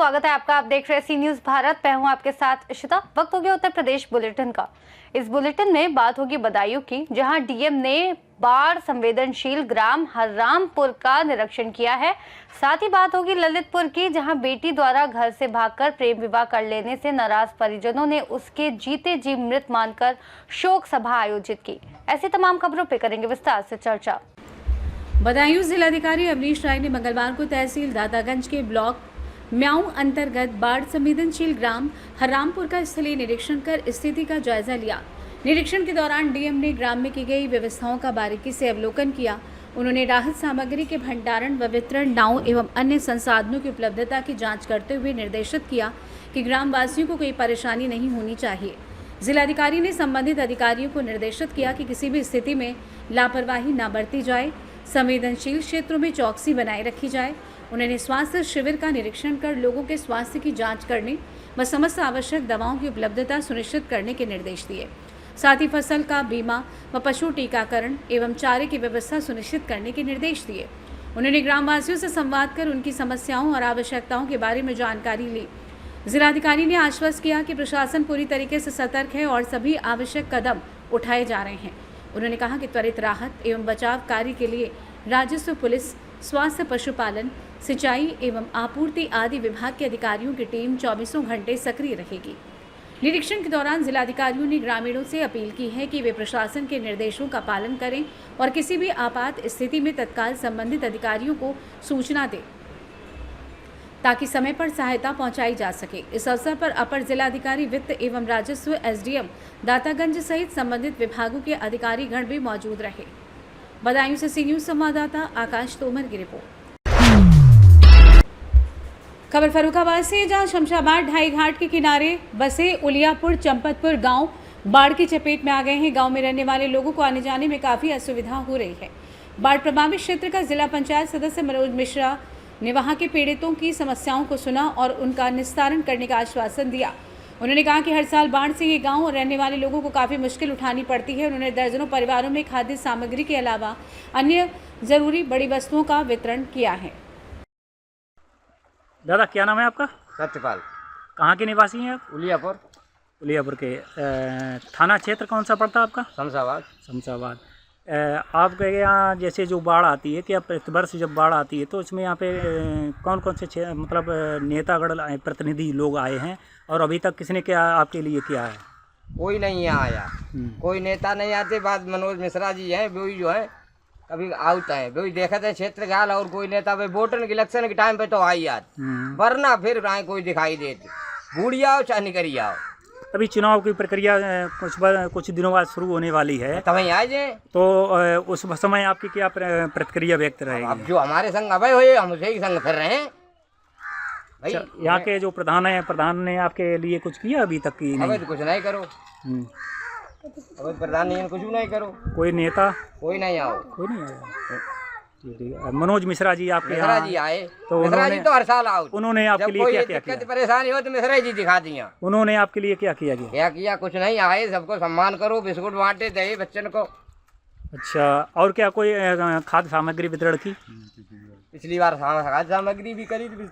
स्वागत है आपका। आप देख रहे हैं सी न्यूज भारत। मैं हूं आपके साथ इशिता। वक्त हो गया उत्तर प्रदेश बुलेटिन का। इस बुलेटिन में बात होगी बदायूं की, जहां डीएम ने बाढ़ संवेदनशील ग्राम हररामपुर का निरीक्षण किया है। साथ ही बात होगी ललितपुर की, जहां बेटी द्वारा घर से भागकर प्रेम विवाह कर लेने से नाराज परिजनों ने उसके जीते जी मृत मानकर शोक सभा आयोजित की। ऐसी तमाम खबरों पे करेंगे विस्तार से चर्चा। बदायूं जिलाधिकारी अवनीश राय ने मंगलवार को तहसील दातागंज के ब्लॉक म्याऊं अंतर्गत बाढ़ संवेदनशील ग्राम हररामपुर का स्थलीय निरीक्षण कर स्थिति का जायजा लिया। निरीक्षण के दौरान डीएम ने ग्राम में की गई व्यवस्थाओं का बारीकी से अवलोकन किया। उन्होंने राहत सामग्री के भंडारण व वितरण, नाव एवं अन्य संसाधनों की उपलब्धता की जांच करते हुए निर्देशित किया कि ग्राम वासियों को कोई परेशानी नहीं होनी चाहिए। जिलाधिकारी ने संबंधित अधिकारियों को निर्देशित किया कि किसी भी स्थिति में लापरवाही न बरती जाए, संवेदनशील क्षेत्रों में चौकसी बनाए रखी जाए। उन्होंने स्वास्थ्य शिविर का निरीक्षण कर लोगों के स्वास्थ्य की जांच करने व समस्त आवश्यक दवाओं की उपलब्धता सुनिश्चित करने के निर्देश दिए। साथ ही फसल का बीमा व पशु टीकाकरण एवं चारे की व्यवस्था सुनिश्चित करने के निर्देश दिए। उन्होंने ग्रामवासियों से संवाद कर उनकी समस्याओं और आवश्यकताओं के बारे में जानकारी ली। जिलाधिकारी ने आश्वस्त किया कि प्रशासन पूरी तरीके से सतर्क है और सभी आवश्यक कदम उठाए जा रहे हैं। उन्होंने कहा कि त्वरित राहत एवं बचाव कार्य के लिए राजस्व, पुलिस, स्वास्थ्य, पशुपालन, सिंचाई एवं आपूर्ति आदि विभाग के अधिकारियों की टीम 24 घंटे सक्रिय रहेगी। निरीक्षण के दौरान जिलाधिकारियों ने ग्रामीणों से अपील की है कि वे प्रशासन के निर्देशों का पालन करें और किसी भी आपात स्थिति में तत्काल संबंधित अधिकारियों को सूचना दें ताकि समय पर सहायता पहुंचाई जा सके। इस अवसर पर अपर जिलाधिकारी वित्त एवं राजस्व एसडीएम दातागंज सहित संबंधित विभागों के अधिकारी गण भी मौजूद रहे। बदायूं से सी न्यूज संवाददाता आकाश तोमर की रिपोर्ट। खबर फर्रुखाबाद से, जहां शमशाबाद ढाई घाट के किनारे बसे उलियापुर चंपतपुर गांव बाढ़ की चपेट में आ गए हैं। गांव में रहने वाले लोगों को आने जाने में काफ़ी असुविधा हो रही है। बाढ़ प्रभावित क्षेत्र का जिला पंचायत सदस्य मनोज मिश्रा ने वहां के पीड़ितों की समस्याओं को सुना और उनका निस्तारण करने का आश्वासन दिया। उन्होंने कहा कि हर साल बाढ़ से ये गांव और रहने वाले लोगों को काफ़ी मुश्किल उठानी पड़ती है। उन्होंने दर्जनों परिवारों में खाद्य सामग्री के अलावा अन्य ज़रूरी बड़ी वस्तुओं का वितरण किया है। दादा, क्या नाम है आपका? सत्यपाल। कहाँ के निवासी हैं आप? उलियापुर। उलियापुर के। थाना क्षेत्र कौन सा पड़ता है आपका? शमशाबाद। शमशाबाद। आपके यहाँ जैसे जो बाढ़ आती है, क्या प्रतिवर्ष जब बाढ़ आती है तो इसमें यहाँ पे कौन कौन से मतलब नेतागढ़ प्रतिनिधि लोग आए हैं और अभी तक किसने क्या आपके लिए किया है? कोई नहीं यहाँ आया, कोई नेता नहीं आते। बात मनोज मिश्रा जी हैं, वही जो है कभी आउट है, वही देखते हैं क्षेत्र गाल, और कोई नेता भाई वोटन के इलेक्शन के टाइम पे तो आई याद, वरना फिर आए कोई दिखाई देते। बूढ़ी आओ चाहे निकरी आओ। अभी चुनाव की प्रक्रिया कुछ दिनों बाद शुरू होने वाली है, तो वहीं आ जाए। तो उस समय आपकी क्या प्रतिक्रिया व्यक्त रहेगी? अब जो हमारे संग अभय हुए हम उसे ही संग फिर रहे हैं। यहाँ के जो प्रधान है, प्रधान ने आपके लिए कुछ किया अभी तक की? अभी तो कुछ नहीं करो, अभी प्रधान नहीं कुछ नहीं करो। कोई नेता कोई नहीं आओ, कोई नहीं आया। ठीक है। मनोज मिश्रा जी आपके मिश्रा जी आए, तो मिश्रा जी तो हर साल आओ। उन्होंने आपके लिए क्या क्या किया? परेशानी हो तो मिश्रा जी दिखा दिया। उन्होंने आपके लिए क्या किया? क्या किया? कुछ नहीं, आए, सबको सम्मान करो, बिस्कुट बांटे, दे बच्चन को। अच्छा, और क्या कोई खाद्य सामग्री वितरण की? पिछली बार खाद्य सामग्री भी करी थी।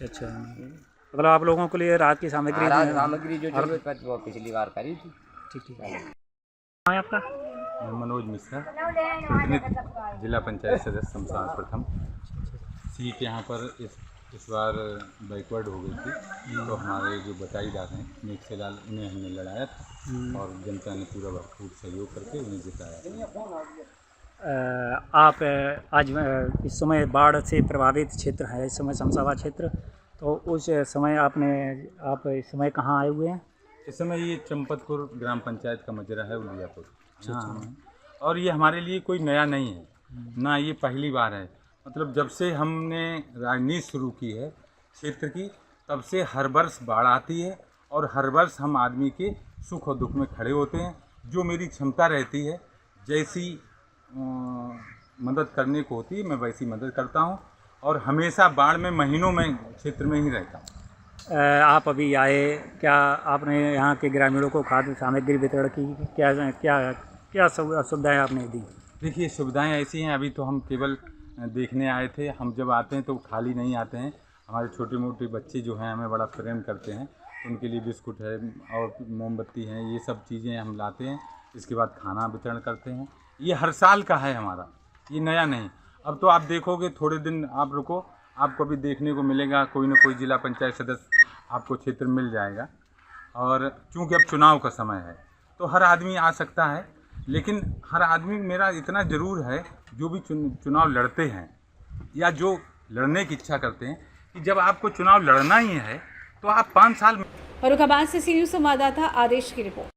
अच्छा, मतलब आप लोगों के लिए राहत की सामग्री जो जरूरत पड़ी वो पिछली बार करी थी। ठीक है। आपका? मनोज मिश्रा, प्रतिनिधि जिला पंचायत सदस्य शमशाबाद प्रथम। सीट यहाँ पर इस बार बैकवर्ड हो गई थी, तो हमारे जो बताई जाते हैं नेक से लाल, उन्हें हमने लड़ाया था और जनता ने पूरा भरपूर सहयोग करके उन्हें जिताया। आप आज इस समय बाढ़ से प्रभावित क्षेत्र है, इस समय शमशाबाद क्षेत्र, तो उस समय आप इस समय कहाँ आए हुए हैं? इस समय ये चंपतपुर ग्राम पंचायत का मजरा है, उलियापुर। हाँ, और ये हमारे लिए कोई नया नहीं है ना, ये पहली बार है। मतलब जब से हमने राजनीति शुरू की है क्षेत्र की, तब से हर वर्ष बाढ़ आती है और हर वर्ष हम आदमी के सुख और दुख में खड़े होते हैं। जो मेरी क्षमता रहती है, जैसी मदद करने को होती है, मैं वैसी मदद करता हूँ और हमेशा बाढ़ में महीनों में क्षेत्र में ही रहता हूँ। आप अभी आए, क्या आपने यहाँ के ग्रामीणों को खाद्य सामग्री वितरण की? क्या क्या क्या सुविधाएँ आपने दी? देखिए, सुविधाएं ऐसी हैं, अभी तो हम केवल देखने आए थे। हम जब आते हैं तो खाली नहीं आते हैं, हमारे छोटे मोटे बच्चे जो हैं हमें बड़ा प्रेम करते हैं, उनके लिए बिस्कुट है और मोमबत्ती हैं, ये सब चीज़ें हम लाते हैं। इसके बाद खाना वितरण करते हैं। ये हर साल का है हमारा, ये नया नहीं। अब तो आप देखोगे, थोड़े दिन आप रुको, आपको भी देखने को मिलेगा, कोई ना कोई जिला पंचायत सदस्य आपको क्षेत्र में मिल जाएगा। और चूँकि अब चुनाव का समय है तो हर आदमी आ सकता है, लेकिन हर आदमी मेरा इतना ज़रूर है, जो भी चुनाव लड़ते हैं या जो लड़ने की इच्छा करते हैं, कि जब आपको चुनाव लड़ना ही है तो आप 5 साल में। फर्रुखाबाद से सी न्यूज़ संवाददाता आदेश की रिपोर्ट।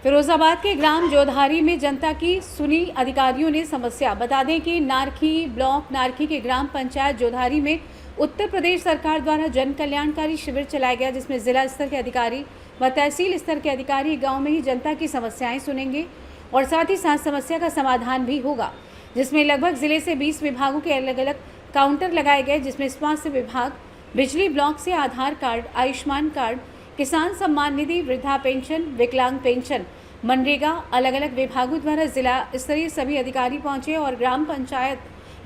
फिरोजाबाद के ग्राम जोधारी में जनता की सुनी अधिकारियों ने समस्या। बता दें कि नारखी ब्लॉक नारखी के ग्राम पंचायत जोधारी में उत्तर प्रदेश सरकार द्वारा जन कल्याणकारी शिविर चलाया गया, जिसमें जिला स्तर के अधिकारी व तहसील स्तर के अधिकारी गांव में ही जनता की समस्याएं सुनेंगे और साथ ही साथ समस्या का समाधान भी होगा, जिसमें लगभग जिले से 20 विभागों के अलग अलग काउंटर लगाए गए, जिसमें स्वास्थ्य विभाग, बिजली ब्लॉक से आधार कार्ड, आयुष्मान कार्ड, किसान सम्मान निधि, वृद्धा पेंशन, विकलांग पेंशन, मनरेगा, अलग अलग विभागों द्वारा जिला स्तरीय सभी अधिकारी पहुंचे और ग्राम पंचायत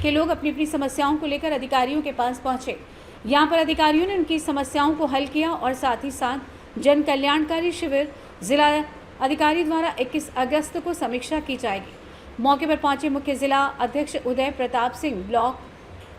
के लोग अपनी अपनी समस्याओं को लेकर अधिकारियों के पास पहुंचे। यहां पर अधिकारियों ने उनकी समस्याओं को हल किया और साथ ही साथ जन कल्याणकारी शिविर जिला अधिकारी द्वारा 21 अगस्त को समीक्षा की जाएगी। मौके पर पहुंचे मुख्य जिला अध्यक्ष उदय प्रताप सिंह, ब्लॉक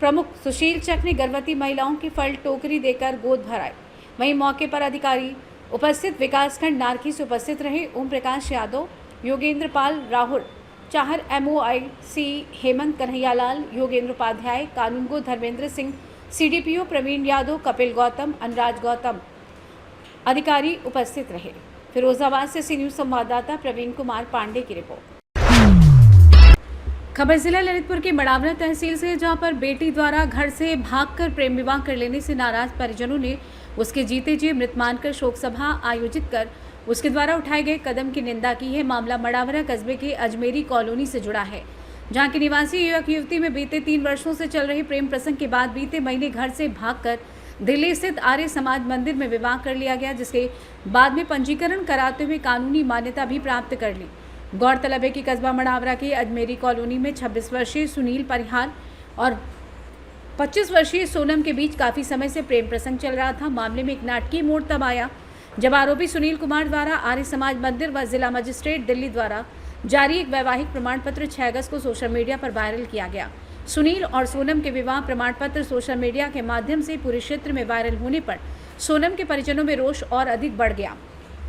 प्रमुख सुशील चक ने गर्भवती महिलाओं की फल टोकरी देकर गोद भराई। वहीं मौके पर अधिकारी उपस्थित विकासखंड नारखी से उपस्थित रहे ओम प्रकाश यादव, योगेंद्र पाल राहुल, चाहर MOIC हेमंत कन्हैयालाल, योगेंद्र उपाध्याय, कानूनगो धर्मेंद्र सिंह, CDPO प्रवीण यादव, कपिल गौतम, अनुराज गौतम अधिकारी उपस्थित रहे। फिरोजाबाद से सी न्यूज़ संवाददाता प्रवीण कुमार पांडे की रिपोर्ट। खबर जिला ललितपुर के मड़ावरा तहसील से, जहां पर बेटी द्वारा घर से भागकर प्रेम विवाह कर लेने से नाराज परिजनों ने उसके जीते जी मृत मानकर शोक सभा आयोजित कर उसके द्वारा उठाए गए कदम की निंदा की है। मामला मड़ावरा कस्बे के अजमेरी कॉलोनी से जुड़ा है, जहां के निवासी युवक युवती में बीते 3 वर्षों से चल रहे प्रेम प्रसंग के बाद बीते महीने घर से भागकर दिल्ली स्थित आर्य समाज मंदिर में विवाह कर लिया गया, जिसके बाद में पंजीकरण कराते हुए कानूनी मान्यता भी प्राप्त कर ली। गौरतलब है कि कस्बा मड़ावरा की अजमेरी कॉलोनी में 26 वर्षीय सुनील परिहार और 25 वर्षीय सोनम के बीच काफ़ी समय से प्रेम प्रसंग चल रहा था। मामले में एक नाटकीय मोड़ तब आया जब आरोपी सुनील कुमार द्वारा आर्य समाज मंदिर व जिला मजिस्ट्रेट दिल्ली द्वारा जारी एक वैवाहिक प्रमाण पत्र 6 अगस्त को सोशल मीडिया पर वायरल किया गया। सुनील और सोनम के विवाह प्रमाण पत्र सोशल मीडिया के माध्यम से पूरे क्षेत्र में वायरल होने पर सोनम के परिजनों में रोष और अधिक बढ़ गया।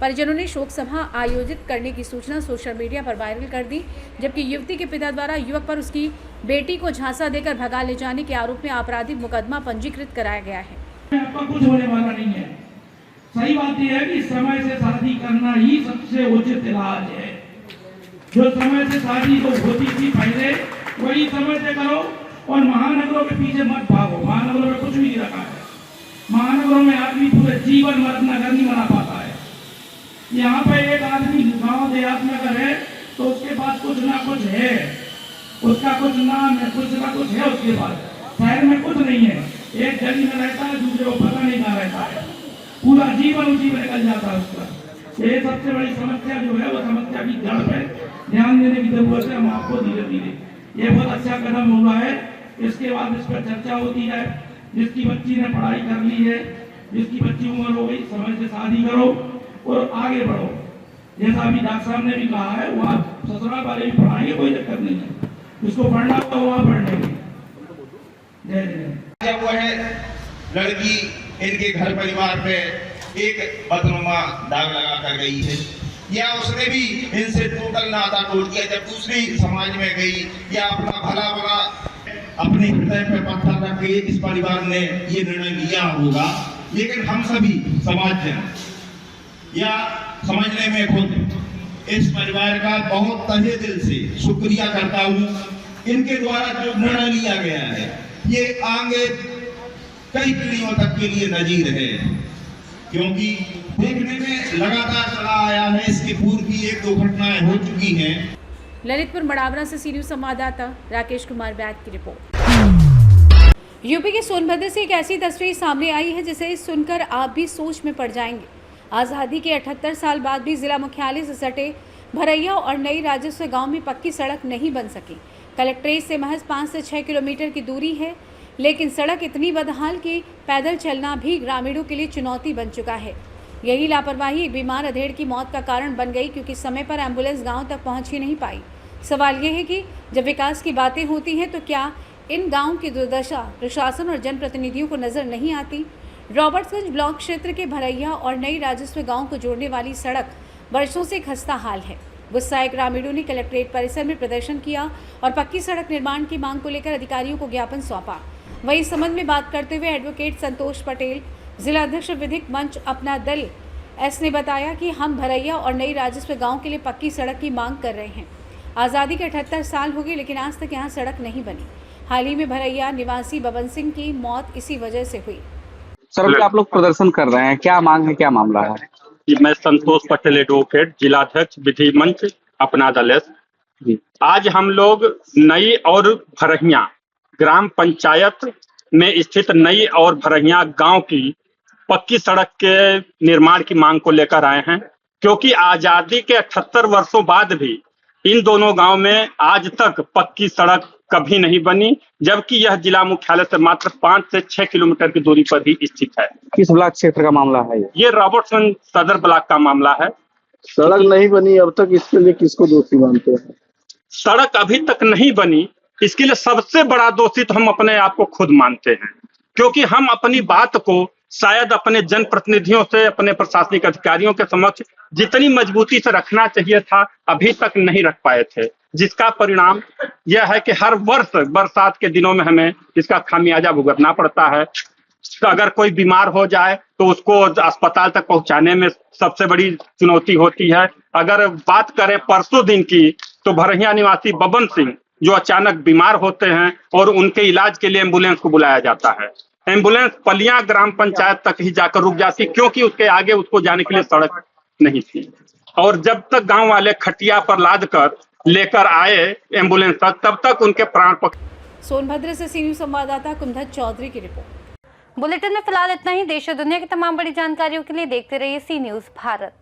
परिजनों ने शोक सभा आयोजित करने की सूचना सोशल मीडिया पर वायरल कर दी, जबकि युवती के पिता द्वारा युवक पर उसकी बेटी को झांसा देकर भगा ले जाने के आरोप में आपराधिक मुकदमा पंजीकृत कराया गया है। आपका कुछ होने वाला नहीं है। सही बात यह है कि समय से शादी करना ही सबसे उचित इलाज है। जो समय से शादी को होती थी पहले, वही समय से करो और महानगरों के पीछे मत भागो। महानगरों में कुछ भी नहीं रखा है। महानगरों में आदमी पूरे जीवन में अपना घर नहीं बना पाता है। यहाँ पे एक आदमी गांव देहात में अगर है तो उसके पास कुछ ना कुछ है, उसका कुछ नाम है, कुछ ना कुछ है उसके पास। शहर में कुछ नहीं है, एक गली में रहता है, दूसरे को पता नहीं कहाँ रहता है, पूरा जीवन उसी में निकल जाता है उसका। ये सबसे बड़ी समस्या जो है वो समस्या की जड़ पे ध्यान देने की जरूरत है। हम आपको धीरे धीरे, ये बहुत अच्छा कदम हुआ है। इसके बाद इस पर चर्चा होती है। जिसकी बच्ची ने पढ़ाई कर ली है, जिसकी बच्ची उम्र हो गई, समय से शादी करो और आगे बढ़ो। जैसा अभी डॉक्टर साहब ने भी कहा है, वहाँ ससुराल वाले भी पढ़ाएंगे, कोई दिक्कत नहीं है। जिसको पढ़ना होगा वहाँ पढ़ लेंगे। जय जय। वो है लड़की इनके घर परिवार पे एक बदनुमा दाग लगा कर गई है, या उसने भी इनसे टोटल नाता तोड़ दिया। जब दूसरी समाज में गई या अपना भला भला अपने हृदय पर पत्थर रख के इस परिवार ने ये निर्णय लिया होगा, लेकिन हम सभी समाज या समझने में खुद इस परिवार का बहुत तहे दिल से शुक्रिया करता हूँ। इनके द्वारा जो निर्णय लिया गया है ये आगे कई पीढ़ियों तक के लिए नजीर है, क्योंकि देखने में लगातार चला आया है। इसके पूर्व भी 1-2 घटनाएं हो चुकी हैं। ललितपुर मड़ावरा से सी न्यूज़ संवाददाता राकेश कुमार बैद की रिपोर्ट। यूपी के सोनभद्र से एक ऐसी तस्वीर सामने आई है जिसे सुनकर आप भी सोच में पड़ जाएंगे। आज़ादी के 78 साल बाद भी जिला मुख्यालय से सटे भरैया और नई राजस्व गांव में पक्की सड़क नहीं बन सकी। कलेक्ट्रेट से महज 5 से 6 किलोमीटर की दूरी है। लेकिन सड़क इतनी बदहाल कि पैदल चलना भी ग्रामीणों के लिए चुनौती बन चुका है। यही लापरवाही एक बीमार अधेड़ की मौत का कारण बन गई, क्योंकि समय पर एम्बुलेंस गांव तक पहुंच ही नहीं पाई। सवाल यह है कि जब विकास की बातें होती हैं तो क्या इन गाँव की दुर्दशा प्रशासन और जनप्रतिनिधियों को नजर नहीं आती? रॉबर्ट्सगंज ब्लॉक क्षेत्र के भरैया और नई राजस्व गांव को जोड़ने वाली सड़क वर्षों से खस्ता हाल है। गुस्साए ग्रामीणों ने कलेक्ट्रेट परिसर में प्रदर्शन किया और पक्की सड़क निर्माण की मांग को लेकर अधिकारियों को ज्ञापन सौंपा। वहीं इस संबंध में बात करते हुए एडवोकेट संतोष पटेल, जिला अध्यक्ष विधिक मंच अपना दल एस ने बताया कि हम भरैया और नई राजस्व गांव के लिए पक्की सड़क की मांग कर रहे हैं। आज़ादी के 78 साल हो गए, लेकिन आज तक यहां सड़क नहीं बनी। हाल ही में भरैया निवासी बबन सिंह की मौत इसी वजह से हुई। सर, आप लोग प्रदर्शन कर रहे हैं, क्या मांग है, क्या मामला है? मैं संतोष पटेल एडवोकेट, जिला अध्यक्ष विधि मंच अपना दल। आज हम लोग नई और भरहिया ग्राम पंचायत में स्थित नई और भरहिया गांव की पक्की सड़क के निर्माण की मांग को लेकर आए हैं, क्योंकि आजादी के 78 वर्षों बाद भी इन दोनों गांव में आज तक पक्की सड़क कभी नहीं बनी, जबकि यह जिला मुख्यालय से मात्र 5 से 6 किलोमीटर की दूरी पर ही स्थित है। किस ब्लॉक क्षेत्र का मामला है ये रॉबर्ट्सगंज सदर ब्लॉक का मामला है। सड़क नहीं बनी अब तक, इसके लिए किसको दोषी मानते हैं? सड़क अभी तक नहीं बनी, इसके लिए सबसे बड़ा दोषी तो हम अपने आप को खुद मानते हैं, क्योंकि हम अपनी बात को शायद अपने जनप्रतिनिधियों से, अपने प्रशासनिक अधिकारियों के समक्ष जितनी मजबूती से रखना चाहिए था अभी तक नहीं रख पाए थे, जिसका परिणाम यह है कि हर वर्ष बरसात के दिनों में हमें इसका खामियाजा भुगतना पड़ता है। अगर कोई बीमार हो जाए तो उसको अस्पताल तक पहुंचाने में सबसे बड़ी चुनौती होती है। अगर बात करें परसों दिन की, तो भरहिया निवासी बबन सिंह जो अचानक बीमार होते हैं और उनके इलाज के लिए एम्बुलेंस को बुलाया जाता है। एम्बुलेंस पलिया ग्राम पंचायत तक ही जाकर रुक जाती, क्योंकि उसके आगे उसको जाने के लिए सड़क नहीं थी। और जब तक गांव वाले खटिया पर लाद कर लेकर आए एम्बुलेंस तक, तब तक उनके प्राण सोनभद्र से सी न्यूज संवाददाता कुंदन चौधरी की रिपोर्ट। बुलेटिन में फिलहाल इतना ही। देश और दुनिया की तमाम बड़ी जानकारियों के लिए देखते रहिए सी न्यूज भारत।